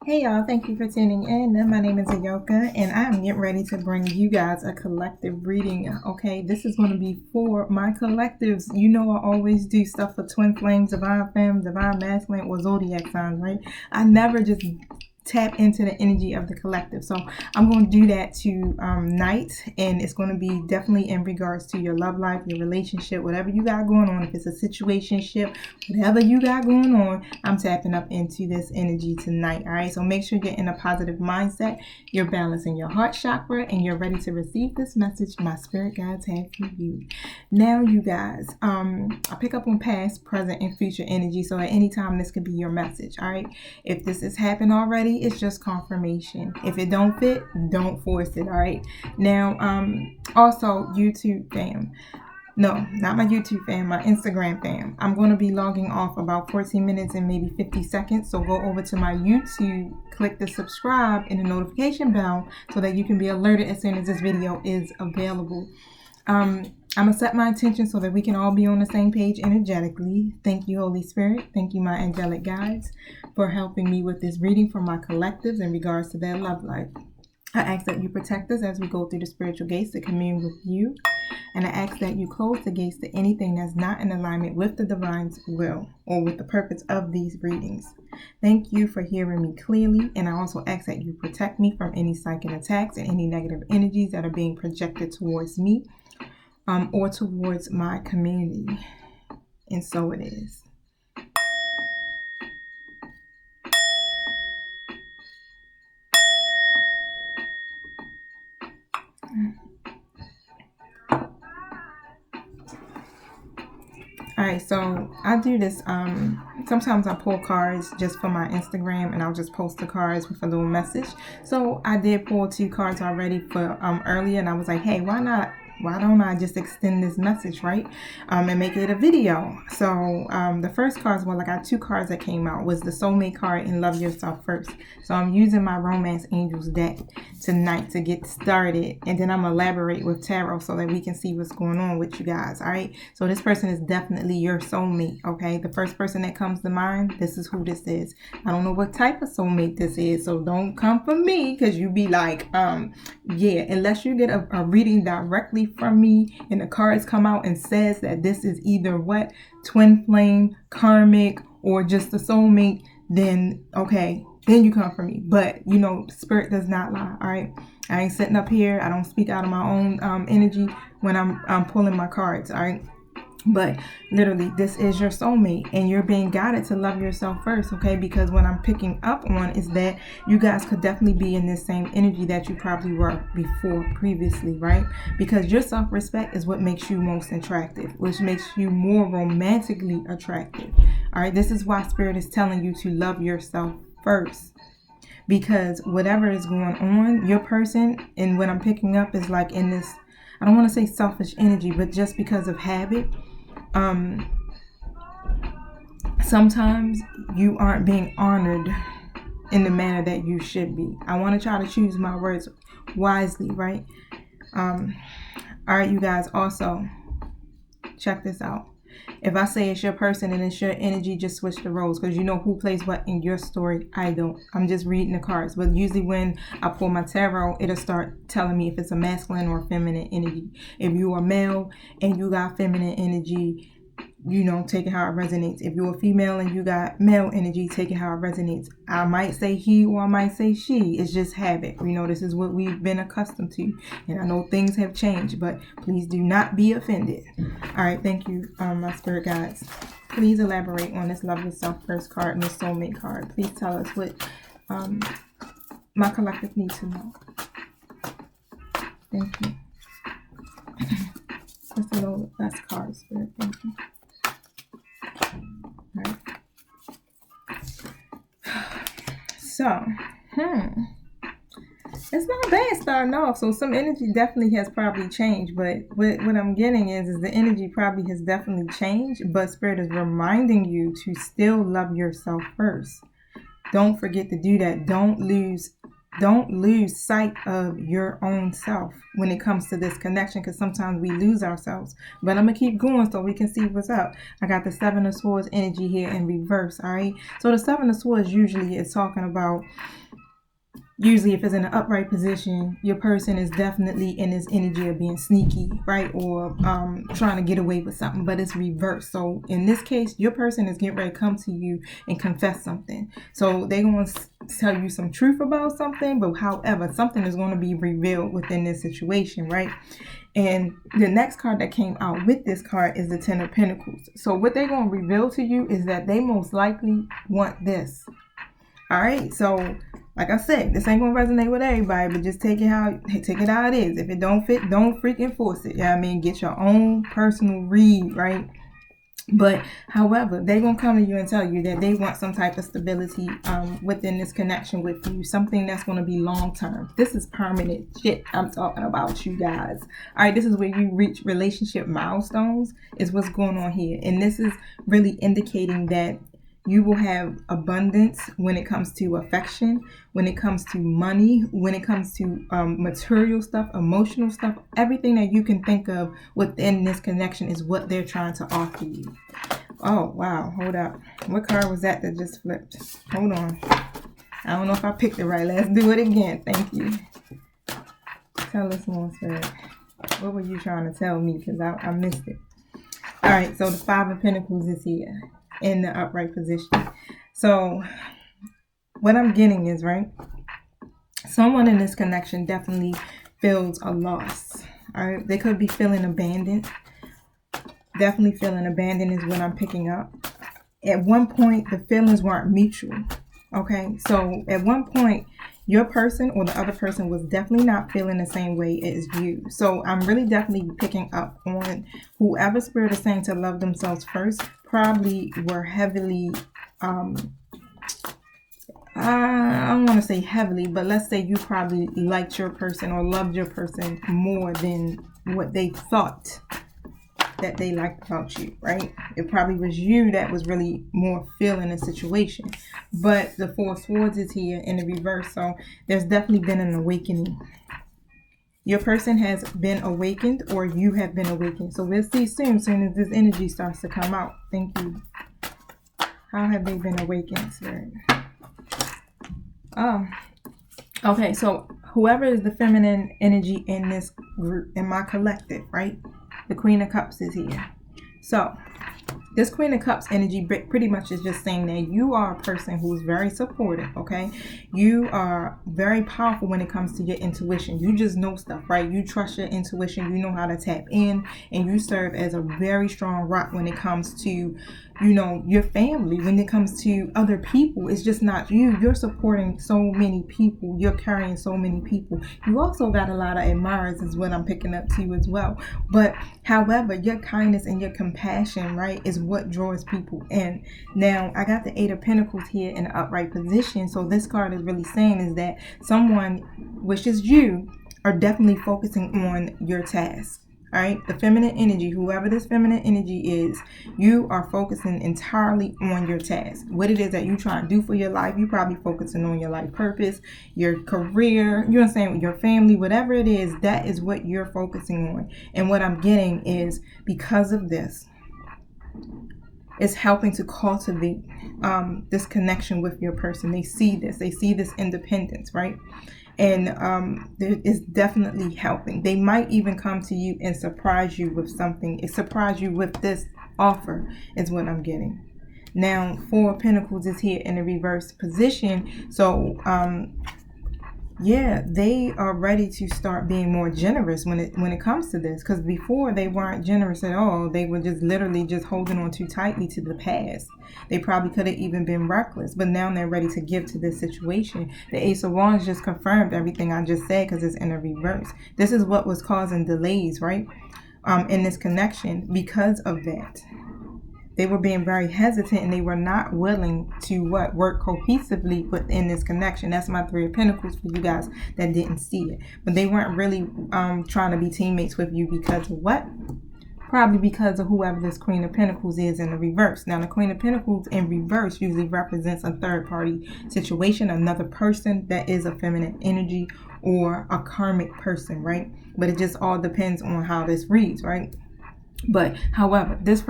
Hey y'all, thank you for tuning in. My name is Ayoka and I'm getting ready to bring you guys a collective reading. Okay, this is going to be for my collectives. You know I always do stuff for twin flames, divine femme, divine masculine, or zodiac signs, right? I never just tap into the energy of the collective. So I'm going to do that tonight, and it's going to be definitely in regards to your love life, your relationship, whatever you got going on. If it's a situationship, whatever you got going on, I'm tapping up into this energy tonight. All right, so make sure you're in a positive mindset, you're balancing your heart chakra, and you're ready to receive this message my spirit guides have for you. Now, you guys, I pick up on past, present, and future energy, so at any time this could be your message. All right, if this has happened already, it's just confirmation. If it don't fit, don't force it. All right, now also YouTube fam, no, not my YouTube fam, my Instagram fam, I'm going to be logging off about 14 minutes and maybe 50 seconds. So go over to my YouTube, click the subscribe and the notification bell so that you can be alerted as soon as this video is available. I'm going to set my intention so that we can all be on the same page energetically. Thank you, Holy Spirit. Thank you, my angelic guides, for helping me with this reading for my collectives in regards to their love life. I ask that you protect us as we go through the spiritual gates to commune with you. And I ask that you close the gates to anything that's not in alignment with the divine's will or with the purpose of these readings. Thank you for hearing me clearly. And I also ask that you protect me from any psychic attacks and any negative energies that are being projected towards me or towards my community. And so it is. All right, so I do this. Sometimes I pull cards just for my Instagram, and I'll just post the cards with a little message. So I did pull 2 cards already for earlier, and I was like, hey, why not? Why don't I just extend this message, right? And make it a video. So the first cards, well, I got 2 cards that came out, was the soulmate card and love yourself first. So I'm using my romance angels deck tonight to get started, and then I'm elaborate with tarot so that we can see what's going on with you guys. All right, so this person is definitely your soulmate. Okay, the first person that comes to mind, this is who this is. I don't know what type of soulmate this is, so don't come for me, because you be like yeah, unless you get a reading directly from me and the cards come out and says that this is either what, twin flame, karmic, or just a soulmate, then okay, then you come for me. But you know, spirit does not lie. All right, I ain't sitting up here, I don't speak out of my own energy when I'm pulling my cards. All right, but literally, this is your soulmate, and you're being guided to love yourself first. Okay, because what I'm picking up on is that you guys could definitely be in this same energy that you probably were before previously, right? Because your self-respect is what makes you most attractive, which makes you more romantically attractive. All right, this is why spirit is telling you to love yourself first, because whatever is going on, your person, and what I'm picking up is like in this, I don't want to say selfish energy, but just because of habit, sometimes you aren't being honored in the manner that you should be. I want to try to choose my words wisely, right? All right, you guys, also check this out. If I say it's your person and it's your energy, just switch the roles, because you know who plays what in your story. I don't. I'm just reading the cards. But usually when I pull my tarot, it'll start telling me if it's a masculine or feminine energy. If you are male and you got feminine energy, you know, take it how it resonates. If you're a female and you got male energy, take it how it resonates. I might say he or I might say she. It's just habit. You know, this is what we've been accustomed to. And I know things have changed, but please do not be offended. All right, thank you, my spirit guides. Please elaborate on this love yourself first card and this soulmate card. Please tell us what my collective needs to know. Thank you. Just a little less card, spirit. Thank you. All right. So, it's not bad starting off. So some energy definitely has probably changed, but what I'm getting is the energy probably has definitely changed, but spirit is reminding you to still love yourself first. Don't forget to do that. Don't lose don't lose sight of your own self when it comes to this connection, because sometimes we lose ourselves. But I'm gonna keep going so we can see what's up. I got the Seven of Swords energy here in reverse. All right, so the Seven of Swords usually is talking about, usually if it's in an upright position, your person is definitely in this energy of being sneaky, right? Or trying to get away with something, but it's reversed. So in this case, your person is getting ready to come to you and confess something. So they're going to tell you some truth about something, but however, something is going to be revealed within this situation, right? And the next card that came out with this card is the Ten of Pentacles. So what they're going to reveal to you is that they most likely want this. All right, so like I said, this ain't gonna resonate with everybody, but just take it how it is. If it don't fit, don't freaking force it. Yeah, I mean, get your own personal read, right? But however, they're gonna come to you and tell you that they want some type of stability within this connection with you, something that's gonna be long term. This is permanent shit I'm talking about, you guys. All right, this is where you reach relationship milestones, is what's going on here, and this is really indicating that you will have abundance when it comes to affection, when it comes to money, when it comes to material stuff, emotional stuff. Everything that you can think of within this connection is what they're trying to offer you. Oh, wow. Hold up. What card was that just flipped? Hold on. I don't know if I picked it right. Let's do it again. Thank you. Tell us more, Spirit. What were you trying to tell me? Because I missed it. All right. So the Five of Pentacles is here in the upright position. So what I'm getting is, right, someone in this connection definitely feels a loss. All right, they could be feeling abandoned. Definitely feeling abandoned is what I'm picking up. At one point, the feelings weren't mutual. Okay, so at one point, your person or the other person was definitely not feeling the same way as you. So I'm really definitely picking up on whoever Spirit is saying to love themselves first, probably were heavily, I don't want to say heavily, but let's say you probably liked your person or loved your person more than what they thought that they liked about you, right? It probably was you that was really more feeling the situation. But the Four of Swords is here in the reverse, so there's definitely been an awakening. Your person has been awakened, or you have been awakened. So we'll see soon as this energy starts to come out. Thank you. How have they been awakened, Spirit? Okay, so whoever is the feminine energy in this group, in my collective, right? The Queen of Cups is here. So this Queen of Cups energy pretty much is just saying that you are a person who's very supportive, okay? You are very powerful when it comes to your intuition. You just know stuff, right? You trust your intuition. You know how to tap in, and you serve as a very strong rock when it comes to, you know, your family. When it comes to other people, it's just not you. You're supporting so many people. You're carrying so many people. You also got a lot of admirers is what I'm picking up to you as well. But however, your kindness and your compassion, right, is what draws people in. Now, I got the Eight of Pentacles here in the upright position. So this card is really saying is that someone, which is you, are definitely focusing on your task. All right, the feminine energy, whoever this feminine energy is, you are focusing entirely on your task. What it is that you try to do for your life, you probably focusing on your life purpose, your career, you know what I'm saying, your family, whatever it is, that is what you're focusing on. And what I'm getting is, because of this, it's helping to cultivate this connection with your person. They see this independence, right? And it's definitely helping. They might even come to you and surprise you with something. Surprise you with this offer is what I'm getting. Now, Four of Pentacles is here in the reverse position. So, yeah, they are ready to start being more generous when it comes to this. Because before, they weren't generous at all. They were just literally just holding on too tightly to the past. They probably could have even been reckless. But now they're ready to give to this situation. The Ace of Wands just confirmed everything I just said because it's in a reverse. This is what was causing delays, right? In this connection because of that. They were being very hesitant, and they were not willing to work cohesively within this connection. That's my Three of Pentacles for you guys that didn't see it. But they weren't really trying to be teammates with you because of what? probably because of whoever this Queen of Pentacles is in the reverse. Now, the Queen of Pentacles in reverse usually represents a third party situation, another person that is a feminine energy or a karmic person, right? But it just all depends on how this reads, right? But however, this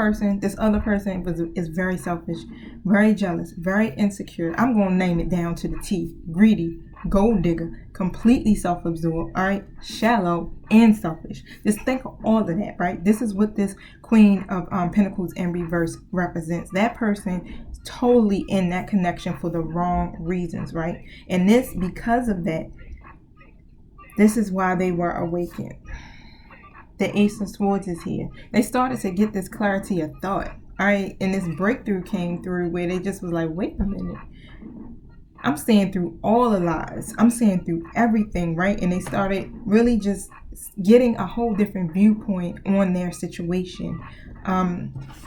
other person is very selfish, very jealous, very insecure. I'm going to name it down to the T. Greedy, gold digger, completely self-absorbed, all right, shallow, and selfish. Just think of all of that, right? This is what this Queen of Pentacles in reverse represents. That person is totally in that connection for the wrong reasons, right? And this, because of that, this is why they were awakened. The Ace of Swords is here. They started to get this clarity of thought, all right? And this breakthrough came through where they just was like, wait a minute. I'm seeing through all the lies. I'm seeing through everything, right? And they started really just getting a whole different viewpoint on their situation.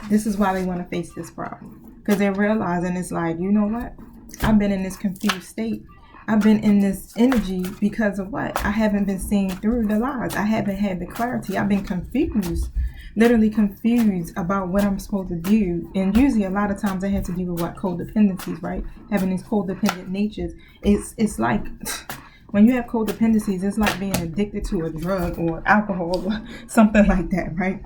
This is why they want to face this problem. Because they're realizing it's like, you know what? I've been in this confused state. I've been in this energy because of what? I haven't been seeing through the lies. I haven't had the clarity. I've been confused, literally confused about what I'm supposed to do. And usually a lot of times that has to do with what? Codependencies, right? Having these codependent natures. It's like when you have codependencies, it's like being addicted to a drug or alcohol or something like that, right?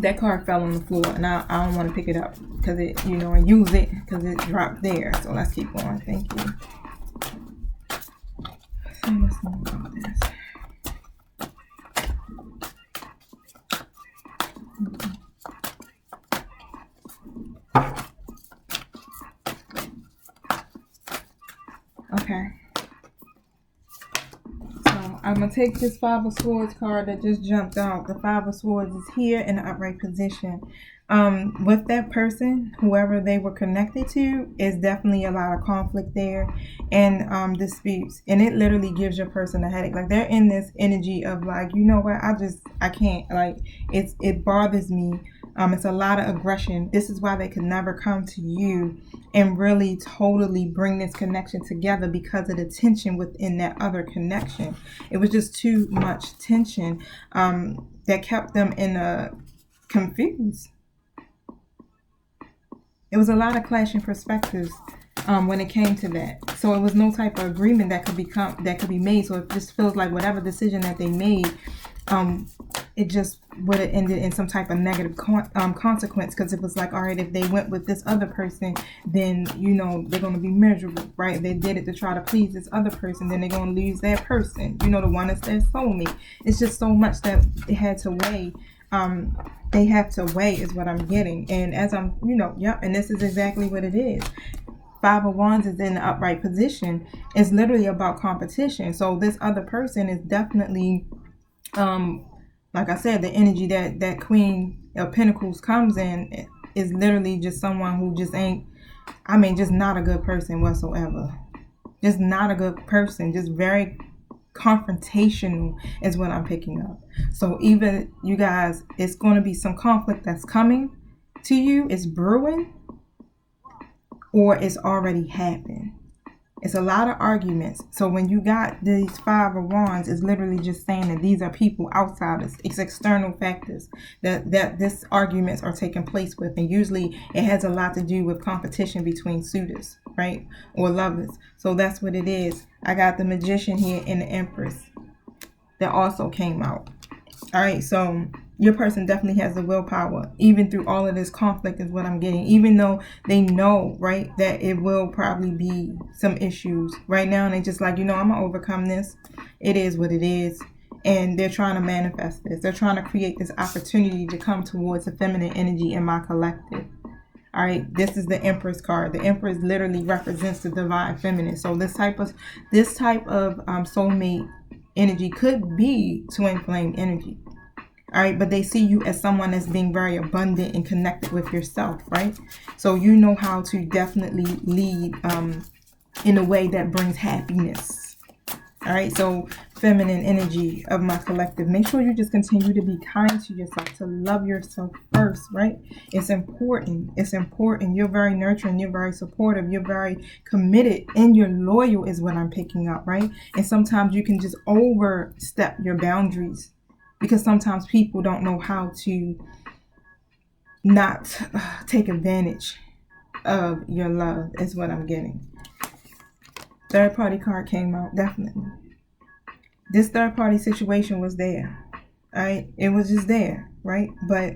That card fell on the floor and I don't want to pick it up because it, and use it because it dropped there. So let's keep going. Thank you. Let's know about this. Okay. So I'm going to take this Five of Swords card that just jumped out. The Five of Swords is here in the upright position. With that person, whoever they were connected to, is definitely a lot of conflict there and disputes. And it literally gives your person a headache. Like they're in this energy of like, you know what, I can't, like, it bothers me. It's a lot of aggression. This is why they could never come to you and really totally bring this connection together because of the tension within that other connection. It was just too much tension that kept them in a confused. It was a lot of clashing perspectives when it came to that. So it was no type of agreement that could be made. So it just feels like whatever decision that they made, it just would have ended in some type of negative consequence. Because it was like, all right, if they went with this other person, then they're going to be miserable, right? If they did it to try to please this other person, then they're going to lose that person. The one that's their soulmate. It's just so much that they had to weigh. They have to weigh is what I'm getting. And as I'm, and this is exactly what it is. Five of Wands is in the upright position. It's literally about competition. So this other person is definitely, like I said, the energy that Queen of Pentacles comes in is literally just someone who just just not a good person whatsoever. Just not a good person. Just very confrontational is what I'm picking up. So even you guys, it's going to be some conflict that's coming to you. It's brewing or it's already happened. It's a lot of arguments. So when you got these Five of Wands, it's literally just saying that these are people outside us. It's external factors that this arguments are taking place with. And usually it has a lot to do with competition between suitors, right? Or lovers. So that's what it is. I got the Magician here and the Empress that also came out. All right, so your person definitely has the willpower, even through all of this conflict is what I'm getting, even though they know, right, that it will probably be some issues right now. And they just like, I'm going to overcome this. It is what it is. And they're trying to manifest this. They're trying to create this opportunity to come towards the feminine energy in my collective. All right, this is the Empress card. The Empress literally represents the divine feminine. So this type of soulmate energy could be twin flame energy. All right, but they see you as someone that's being very abundant and connected with yourself, right? So you know how to definitely lead in a way that brings happiness. All right, so feminine energy of my collective. Make sure you just continue to be kind to yourself, to love yourself first, right? It's important. It's important. You're very nurturing. You're very supportive. You're very committed and you're loyal is what I'm picking up, right? And sometimes you can just overstep your boundaries. because sometimes people don't know how to not take advantage of your love is what I'm getting. Third party card came out, definitely. This third party situation was there, right? It was just there, right? But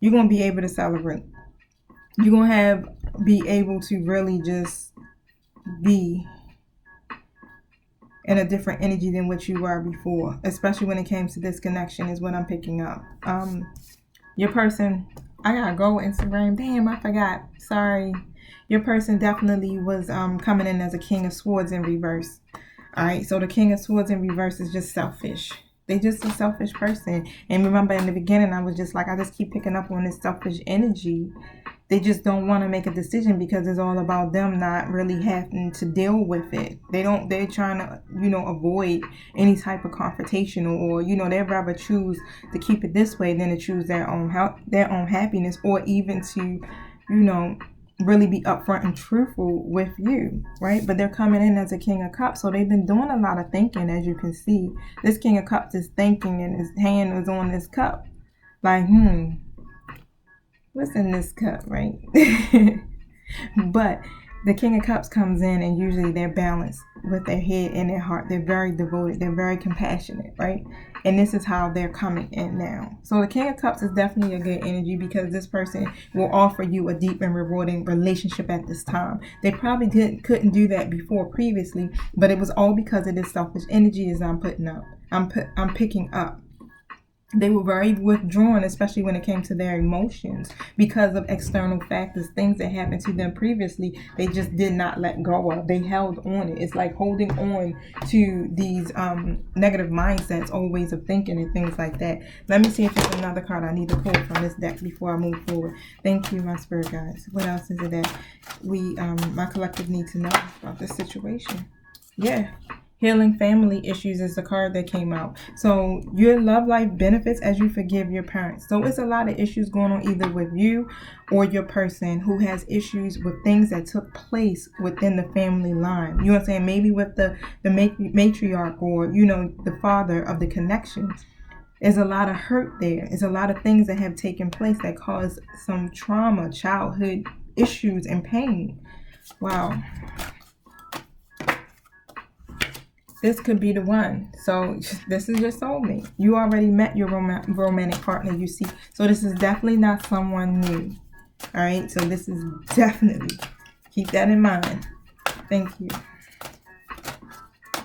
you're going to be able to celebrate. You're going to be able to really just be in a different energy than what you were before, especially when it came to this connection is what I'm picking up. Your person, I gotta go Instagram. Damn, I forgot. Sorry. Your person definitely was coming in as a King of Swords in reverse. All right, so the King of Swords in reverse is just selfish. They just a selfish person. And remember in the beginning, I was just like, I just keep picking up on this selfish energy. They just don't want to make a decision because it's all about them not really having to deal with it. They're trying to, avoid any type of confrontation or, they'd rather choose to keep it this way than to choose their own happiness, or even to, really be upfront and truthful with you, right? But they're coming in as a King of Cups, so they've been doing a lot of thinking, as you can see. This King of Cups is thinking and his hand is on this cup. Like, what's in this cup, right? But the King of Cups comes in and usually they're balanced with their head and their heart. They're very devoted. They're very compassionate, right? And this is how they're coming in now. So the King of Cups is definitely a good energy because this person will offer you a deep and rewarding relationship at this time. They probably couldn't do that before previously, but it was all because of this selfish energy as I'm picking up. They were very withdrawn, especially when it came to their emotions, because of external factors, things that happened to them previously. They just did not let go of. They held on it. It's like holding on to these negative mindsets or ways of thinking and things like that. Let me see if there's another card I need to pull from this deck before I move forward. Thank you, my spirit guides. What else is it that my collective need to know about this situation? Yeah. Healing family issues is the card that came out. So your love life benefits as you forgive your parents. So it's a lot of issues going on either with you or your person who has issues with things that took place within the family line. You know what I'm saying? Maybe with the matriarch or, the father of the connection. There's a lot of hurt there. There's a lot of things that have taken place that cause some trauma, childhood issues, and pain. Wow. This could be the one. So this is your soulmate. You already met your romantic partner, you see. So this is definitely not someone new. All right. So this is definitely, keep that in mind. Thank you.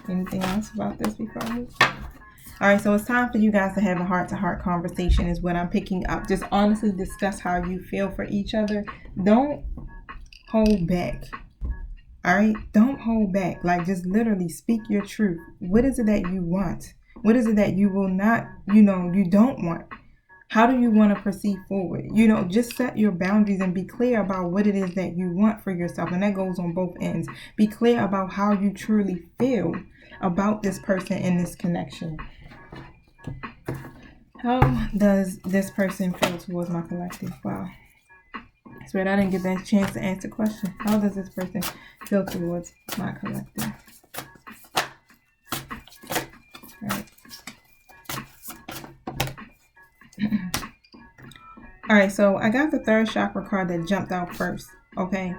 Anything else about this before I move? All right. So it's time for you guys to have a heart-to-heart conversation is what I'm picking up. Just honestly discuss how you feel for each other. Don't hold back. All right, don't hold back. Like, just literally speak your truth. What is it that you want? What is it that you will not, you don't want? How do you want to proceed forward? Just set your boundaries and be clear about what it is that you want for yourself. And that goes on both ends. Be clear about how you truly feel about this person and this connection. How does this person feel towards my collective? Wow. But I didn't get that chance to answer the question. How does this person feel towards my collective? All right. All right, so I got the third chakra card that jumped out first. Okay.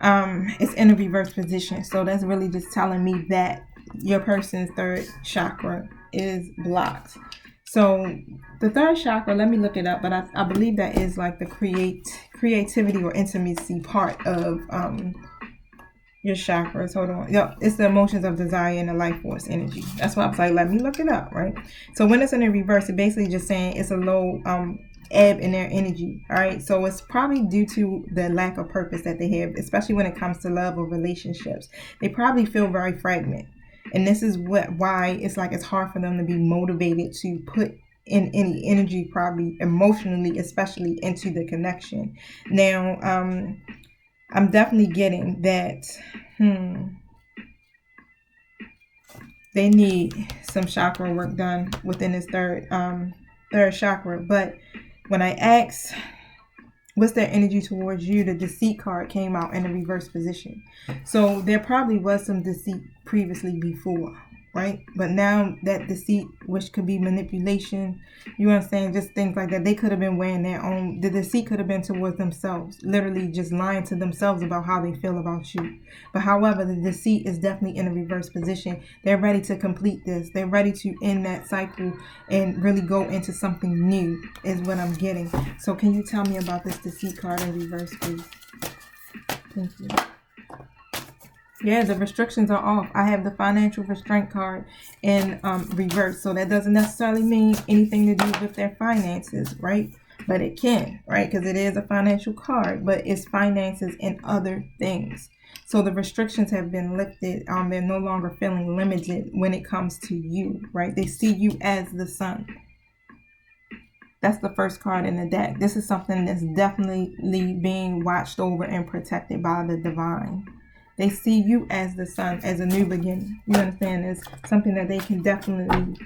It's in a reverse position. So that's really just telling me that your person's third chakra is blocked. So the third chakra, let me look it up, but I believe that is like the creativity or intimacy part of your chakras. Hold on. Yep, it's the emotions of desire and the life force energy. That's why I was like, let me look it up, right? So when it's in a reverse, it's basically just saying it's a low ebb in their energy. All right. So it's probably due to the lack of purpose that they have, especially when it comes to love or relationships. They probably feel very fragmented. And this is why it's like it's hard for them to be motivated to put in any energy, probably emotionally, especially into the connection. Now, I'm definitely getting that they need some chakra work done within this third chakra. But when I asked, what's their energy towards you, the deceit card came out in a reverse position. So there probably was some deceit previously before. right? But now that deceit, which could be manipulation, you understand, just things like that, they could have been weighing their own, the deceit could have been towards themselves, literally just lying to themselves about how they feel about you. But however, the deceit is definitely in a reverse position. They're ready to complete this. They're ready to end that cycle and really go into something new, is what I'm getting. So can you tell me about this deceit card in reverse, please? Thank you. Yeah, the restrictions are off. I have the financial restraint card in reverse. So that doesn't necessarily mean anything to do with their finances, right? But it can, right? Because it is a financial card, but it's finances and other things. So the restrictions have been lifted. They're no longer feeling limited when it comes to you, right? They see you as the sun. That's the first card in the deck. This is something that's definitely being watched over and protected by the divine. They see you as the sun, as a new beginning. You understand? It's something that they can definitely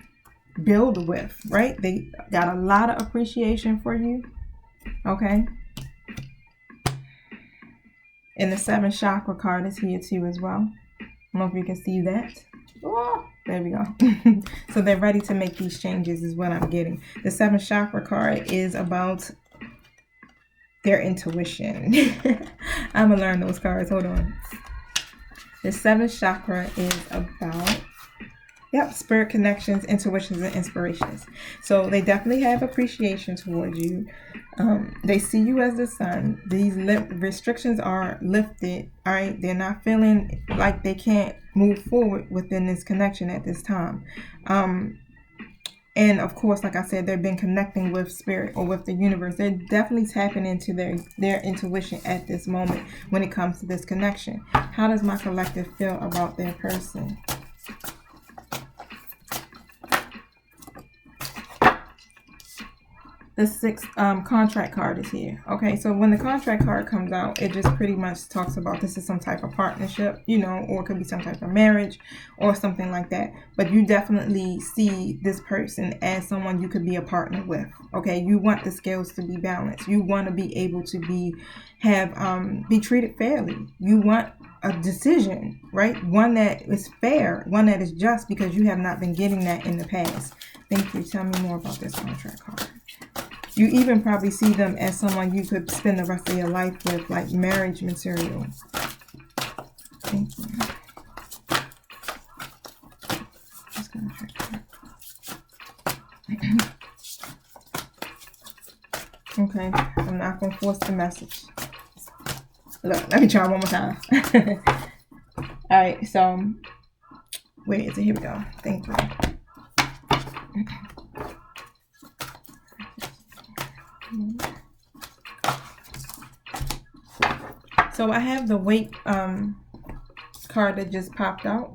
build with, right? They got a lot of appreciation for you, okay? And the 7th chakra card is here too as well. I don't know if you can see that. Oh, there we go. So they're ready to make these changes is what I'm getting. The 7th chakra card is about their intuition. I'm going to learn those cards. Hold on. The 7th chakra is about, spirit connections, intuitions, and inspirations. So they definitely have appreciation towards you. They see you as the sun. These restrictions are lifted, all right? They're not feeling like they can't move forward within this connection at this time. And of course, like I said, they've been connecting with spirit or with the universe. They're definitely tapping into their intuition at this moment when it comes to this connection. How does my collective feel about their person? The 6th contract card is here. Okay, so when the contract card comes out, it just pretty much talks about this is some type of partnership, or it could be some type of marriage or something like that. But you definitely see this person as someone you could be a partner with. Okay, you want the scales to be balanced. You want to be able to be treated fairly. You want a decision, right? One that is fair, one that is just, because you have not been getting that in the past. Thank you. Tell me more about this contract card. You even probably see them as someone you could spend the rest of your life with, like marriage material. Thank you. Just gonna check that. Okay, I'm not gonna force the message. Look, let me try one more time. All right, so where is it? Here we go. Thank you. So I have the weight card that just popped out.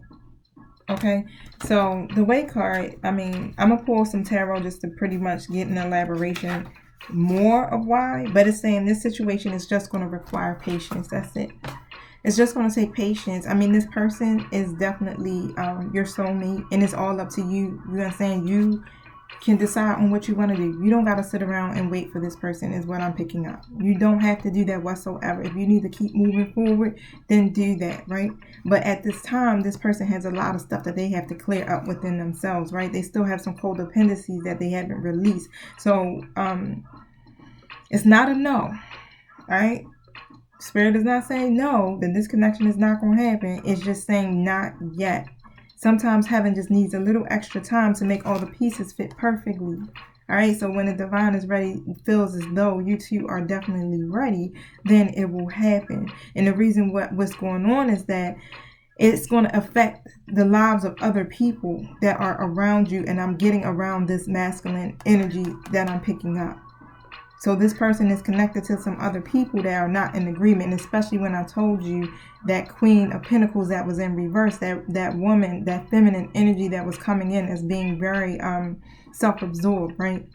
Okay, so the weight card, I'm gonna pull some tarot just to pretty much get an elaboration more of why, but it's saying this situation is just going to require patience. That's it. It's just going to take patience. This person is definitely your soulmate, and it's all up to you. You understand? You can decide on what you want to do. You don't got to sit around and wait for this person, is what I'm picking up. You don't have to do that whatsoever. If you need to keep moving forward, then do that, right? But at this time, this person has a lot of stuff that they have to clear up within themselves, right? They still have some codependencies that they haven't released. So it's not a no, right? Spirit is not saying no, then this connection is not going to happen. It's just saying not yet. Sometimes heaven just needs a little extra time to make all the pieces fit perfectly. All right, so when the divine is ready, feels as though you two are definitely ready, then it will happen. And the reason what's going on is that it's going to affect the lives of other people that are around you. And I'm getting around this masculine energy that I'm picking up. So this person is connected to some other people that are not in agreement, and especially when I told you that Queen of Pentacles that was in reverse, that woman, that feminine energy that was coming in as being very self-absorbed, right?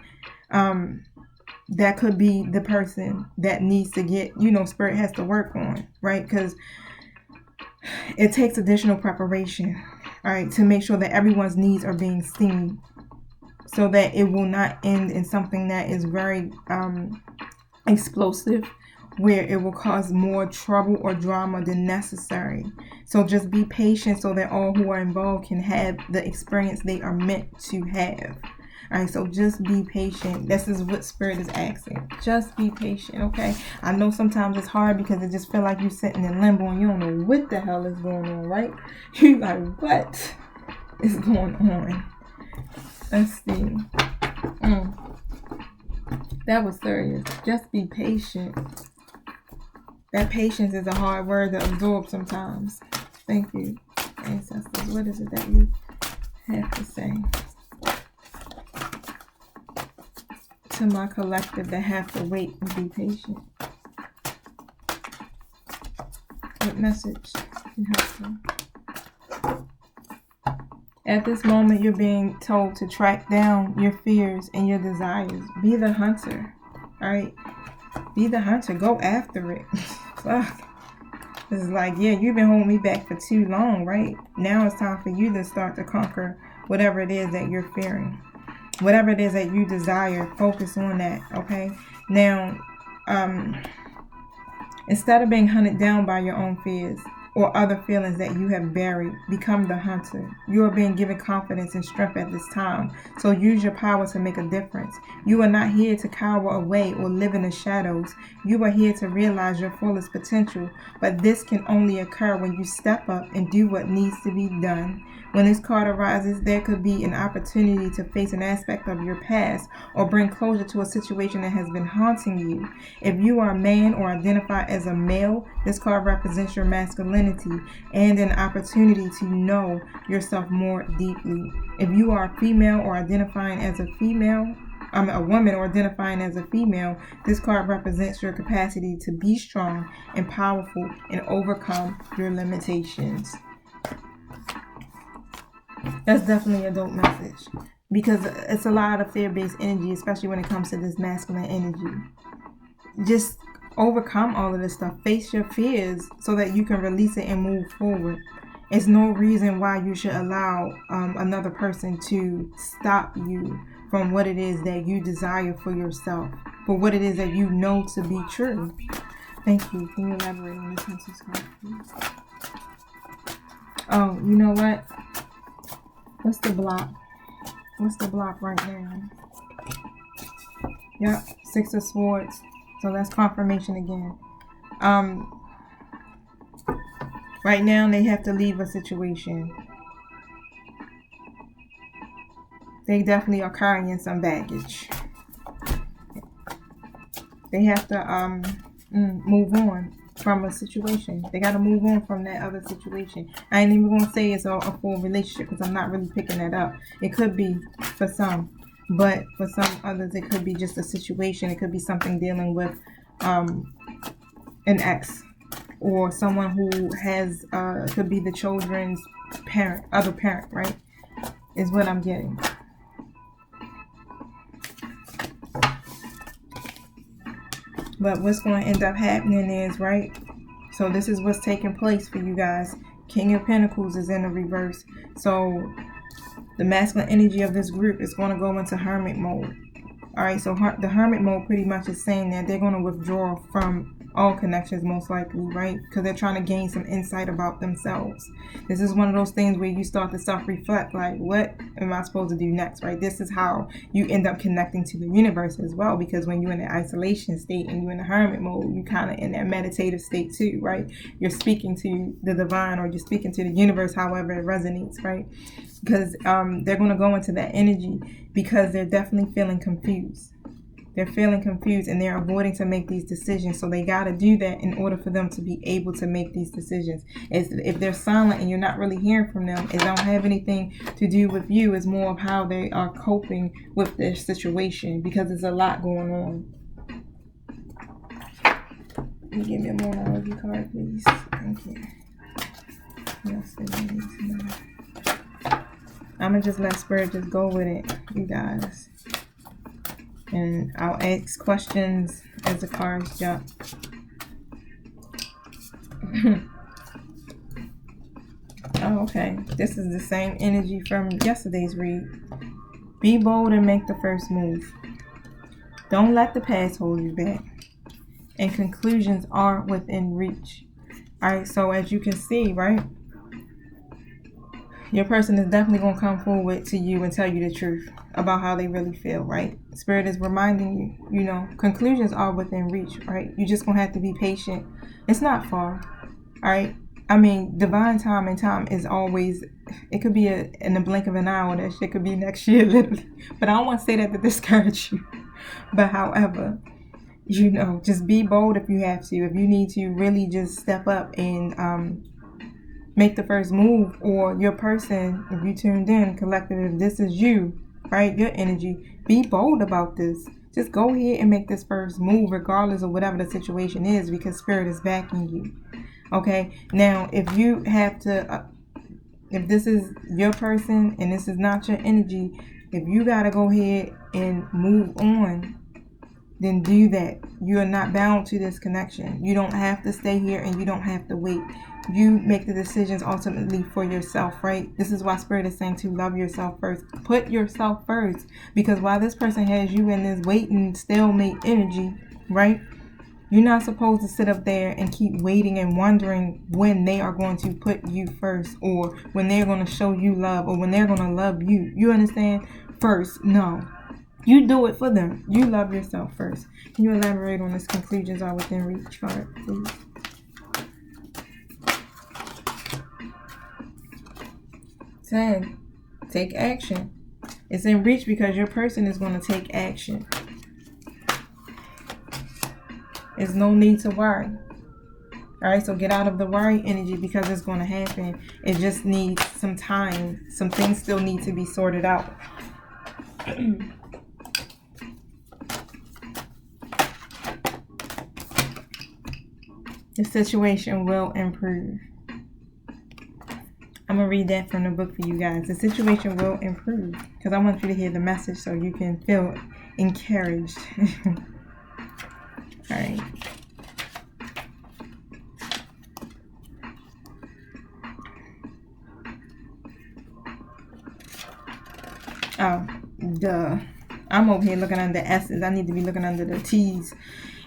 That could be the person that needs to get, Spirit has to work on, right? Because it takes additional preparation, all right, to make sure that everyone's needs are being seen, so that it will not end in something that is very explosive where it will cause more trouble or drama than necessary. So just be patient so that all who are involved can have the experience they are meant to have. All right, so just be patient. This is what Spirit is asking. Just be patient, okay? I know sometimes it's hard because it just feel like you're sitting in limbo and you don't know what the hell is going on, right? You're like, what is going on? Let's see. That was serious. Just be patient. That patience is a hard word to absorb sometimes. Thank you, ancestors. What is it that you have to say to my collective that have to wait and be patient? What message can help them? At this moment, you're being told to track down your fears and your desires. Be the hunter, all right? Be the hunter. Go after it. Fuck. It's like, yeah, you've been holding me back for too long, right? Now it's time for you to start to conquer whatever it is that you're fearing. Whatever it is that you desire, focus on that, okay? Now, instead of being hunted down by your own fears or other feelings that you have buried, become the hunter. You are being given confidence and strength at this time, so use your power to make a difference. You are not here to cower away or live in the shadows. You are here to realize your fullest potential, but this can only occur when you step up and do what needs to be done. When this card arises, there could be an opportunity to face an aspect of your past or bring closure to a situation that has been haunting you. If you are a man or identify as a male, this card represents your masculinity and an opportunity to know yourself more deeply. If you are a female or identifying as a female, a woman or identifying as a female, this card represents your capacity to be strong and powerful and overcome your limitations. That's definitely a dope message because it's a lot of fear-based energy, especially when it comes to this masculine energy. Just overcome all of this stuff. Face your fears so that you can release it and move forward. There's no reason why you should allow another person to stop you from what it is that you desire for yourself, for what it is that you know to be true. Thank you. Can you elaborate on this message, please? Oh, you know what? What's the block? What's the block right now? Yep, 6 of Swords. So that's confirmation again. Right now they have to leave a situation. They definitely are carrying some baggage. They have to move on from a situation. They got to move on from that other situation. I ain't even going to say it's a full relationship because I'm not really picking that up. It could be for some, but for some others it could be just a situation. It could be something dealing with an ex or someone who has could be the children's parent, other parent, right? Is what I'm getting. But what's going to end up happening is, right, so this is what's taking place for you guys. King of Pentacles is in the reverse. So the masculine energy of this group is going to go into hermit mode. All right, so the hermit mode pretty much is saying that they're going to withdraw from all connections most likely, right? Because they're trying to gain some insight about themselves. This is one of those things where you start to self-reflect, like, what am I supposed to do next, right? This is how you end up connecting to the universe as well, because when you're in the isolation state and you're in the hermit mode, you kind of in that meditative state too, right? You're speaking to the divine or you're speaking to the universe, however it resonates, right? Because they're going to go into that energy because they're definitely feeling confused. They're feeling confused and they're avoiding to make these decisions. So they got to do that in order for them to be able to make these decisions. If they're silent and you're not really hearing from them, it don't have anything to do with you. It's more of how they are coping with their situation because there's a lot going on. Can you give me a more knowledge card, please? Thank you. Yes, I'm going to just let Spirit just go with it, you guys. And I'll ask questions as the cards jump. Oh, okay. This is the same energy from yesterday's read. Be bold and make the first move. Don't let the past hold you back. and conclusions are within reach. All right, so as you can see, right, your person is definitely going to come forward to you and tell you the truth about how they really feel, right? Spirit is reminding you, conclusions are within reach, right? You're just going to have to be patient. It's not far, all right? I mean, divine time and time is always, it could be in the blink of an hour. That shit could be next year, literally. But I don't want to say that to discourage you. But however, just be bold if you have to. If you need to really just step up and make the first move, or your person, if you tuned in, collective, if this is you, right, your energy, be bold about this. Just go ahead and make this first move regardless of whatever the situation is, because Spirit is backing you. Okay, now if you have to if this is your person and this is not your energy, if you got to go ahead and move on, then do that. You are not bound to this connection. You don't have to stay here and you don't have to wait. You make the decisions ultimately for yourself, right? This is why Spirit is saying to love yourself first. Put yourself first, because while this person has you in this waiting stalemate energy, right? You're not supposed to sit up there and keep waiting and wondering when they are going to put you first, or when they're going to show you love, or when they're going to love you. You understand? First, no. You do it for them. You love yourself first. Can you elaborate on this? Conclusions are within reach card, please? 10. Take action. It's in reach because your person is going to take action. There's no need to worry. All right, so get out of the worry energy, because it's going to happen. It just needs some time. Some things still need to be sorted out. The situation will improve. I'm going to read that from the book for you guys. The situation will improve, because I want you to hear the message so you can feel encouraged. All right. Oh, duh. I'm over here looking under S's. I need to be looking under the T's.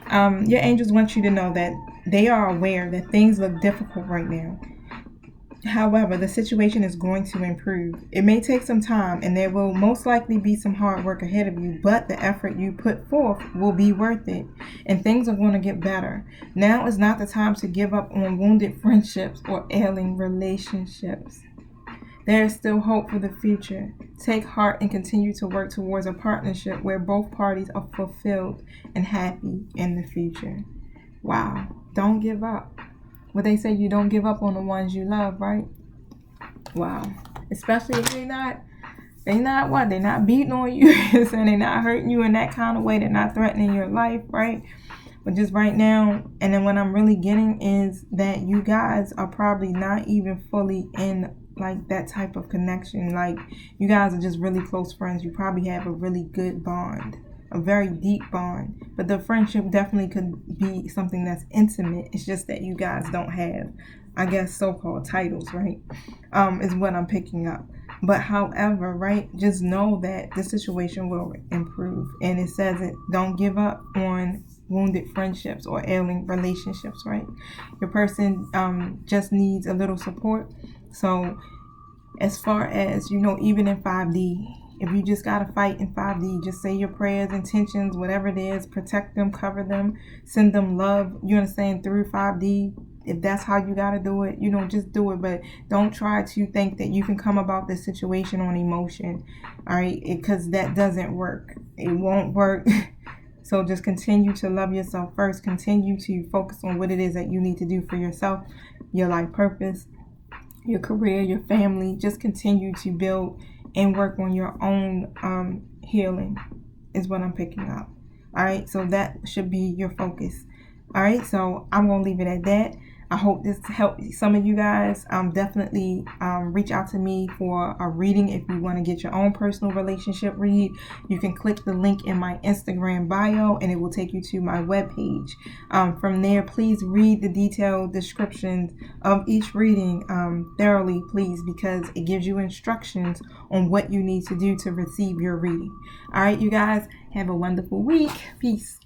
Your angels want you to know that they are aware that things look difficult right now. However, the situation is going to improve. It may take some time, and there will most likely be some hard work ahead of you, but the effort you put forth will be worth it, and things are going to get better. Now is not the time to give up on wounded friendships or ailing relationships. There is still hope for the future. Take heart and continue to work towards a partnership where both parties are fulfilled and happy in the future. Wow. Don't give up. What they say, you don't give up on the ones you love, right? Wow. Especially if they're not beating on you, and they're not hurting you in that kind of way. They're not threatening your life, right? But just right now, and then what I'm really getting is that you guys are probably not even fully in like that type of connection. Like, you guys are just really close friends. You probably have a really good bond, a very deep bond, but the friendship definitely could be something that's intimate. It's just that you guys don't have, I guess, so-called titles, right? Is what I'm picking up. But however, right, just know that the situation will improve. And it says it, don't give up on wounded friendships or ailing relationships, right? Your person just needs a little support. So as far as, even in 5D, if you just got to fight in 5D, just say your prayers, intentions, whatever it is, protect them, cover them, send them love, you understand, through 5D. If that's how you got to do it, just do it. But don't try to think that you can come about this situation on emotion, all right? Because that doesn't work. It won't work. So just continue to love yourself first. Continue to focus on what it is that you need to do for yourself, your life purpose, your career, your family. Just continue to build and work on your own healing is what I'm picking up. All right, so that should be your focus. All right, so I'm going to leave it at that. I hope this helped some of you guys. Definitely reach out to me for a reading if you want to get your own personal relationship read. You can click the link in my Instagram bio and it will take you to my webpage. From there, please read the detailed descriptions of each reading thoroughly, please, because it gives you instructions on what you need to do to receive your reading. All right, you guys, have a wonderful week. Peace.